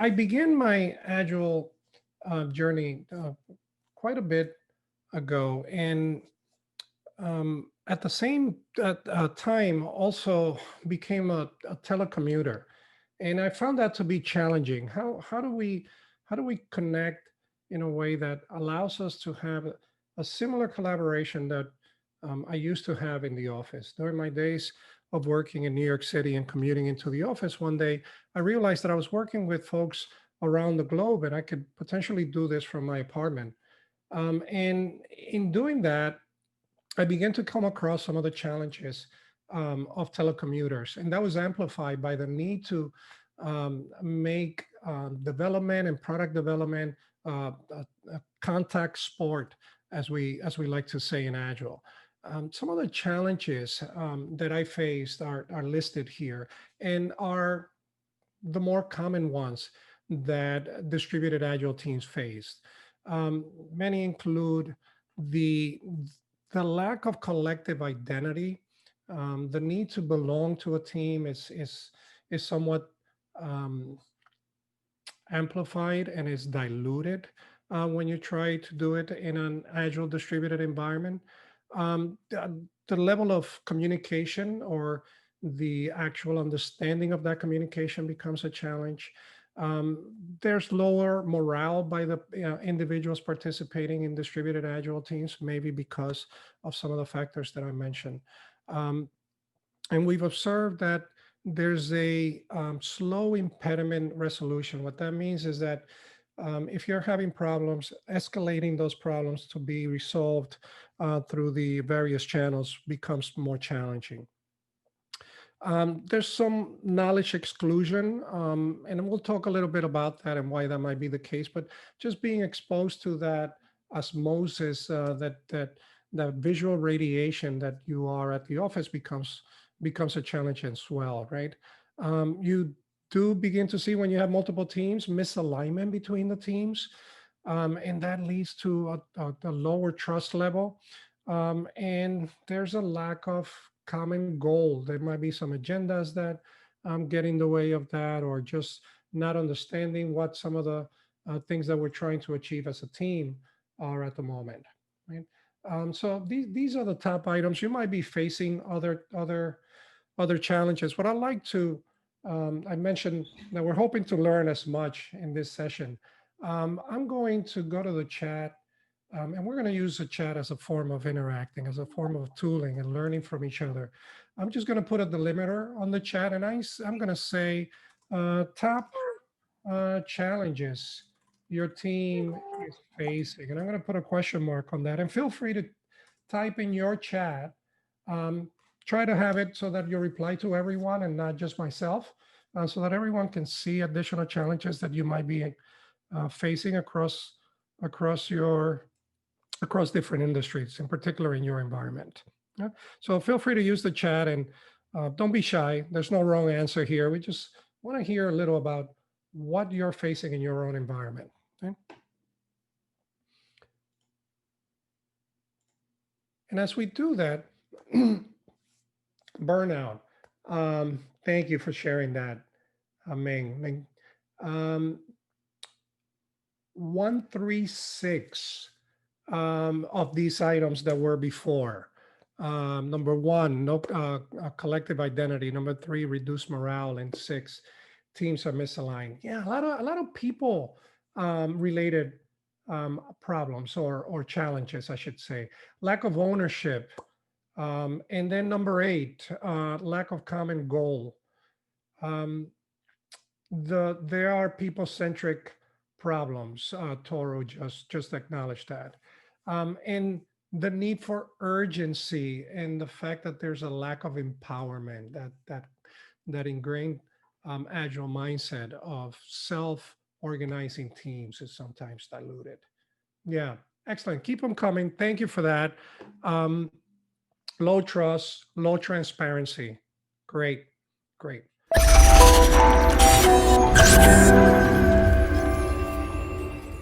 I began my Agile journey quite a bit ago, and at the same time, also became a telecommuter, and I found that to be challenging. How do we connect in a way that allows us to have a similar collaboration that I used to have in the office during my days of working in New York City and commuting into the office? One day, I realized that I was working with folks around the globe, and I could potentially do this from my apartment. And in doing that, I began to come across some of the challenges of telecommuters, and that was amplified by the need to make development and product development a contact sport, as we like to say in Agile. Some of the challenges that I faced are listed here, and are the more common ones that distributed Agile teams faced. Many include the the lack of collective identity. The need to belong to a team is somewhat um, amplified and is diluted when you try to do it in an Agile distributed environment. The level of communication, or the actual understanding of that communication, becomes a challenge. There's lower morale by the individuals participating in distributed Agile teams, maybe because of some of the factors that I mentioned. Um, and we've observed that there's a slow impediment resolution. What that means is that if you're having problems, escalating those problems to be resolved through the various channels becomes more challenging. There's some knowledge exclusion, and we'll talk a little bit about that and why that might be the case. But just being exposed to that osmosis, that visual radiation that you are at the office becomes a challenge as well, right? You do begin to see, when you have multiple teams, misalignment between the teams, and that leads to a lower trust level. And there's a lack of common goal. There might be some agendas that get in the way of that, or just not understanding what some of the things that we're trying to achieve as a team are at the moment. Right? So these are the top items. You might be facing other challenges. What I like to I mentioned that we're hoping to learn as much in this session. I'm going to go to the chat, and we're going to use the chat as a form of interacting, as a form of tooling and learning from each other. I'm just going to put a delimiter on the chat, and I'm going to say top challenges your team is facing. And I'm going to put a question mark on that. And feel free to type in your chat. Um, Try to have it so that you reply to everyone and not just myself, so that everyone can see additional challenges that you might be facing across your across different industries, in particular in your environment. Yeah? So feel free to use the chat, and don't be shy. There's no wrong answer here. We just want to hear a little about what you're facing in your own environment. Okay? And as we do that, burnout. Thank you for sharing that, Ming. Um, 136 of these items that were before. Number one, no collective identity. Number three, reduced morale. And six, teams are misaligned. Yeah, a lot of people related problems, or challenges, I should say. Lack of ownership. And then number eight, lack of common goal. Um, there are people-centric problems. Toro just acknowledged that, and the need for urgency, and the fact that there's a lack of empowerment, that ingrained agile mindset of self-organizing teams is sometimes diluted. Yeah, excellent. Keep them coming. Thank you for that. Um, Low trust, low transparency. Great, great.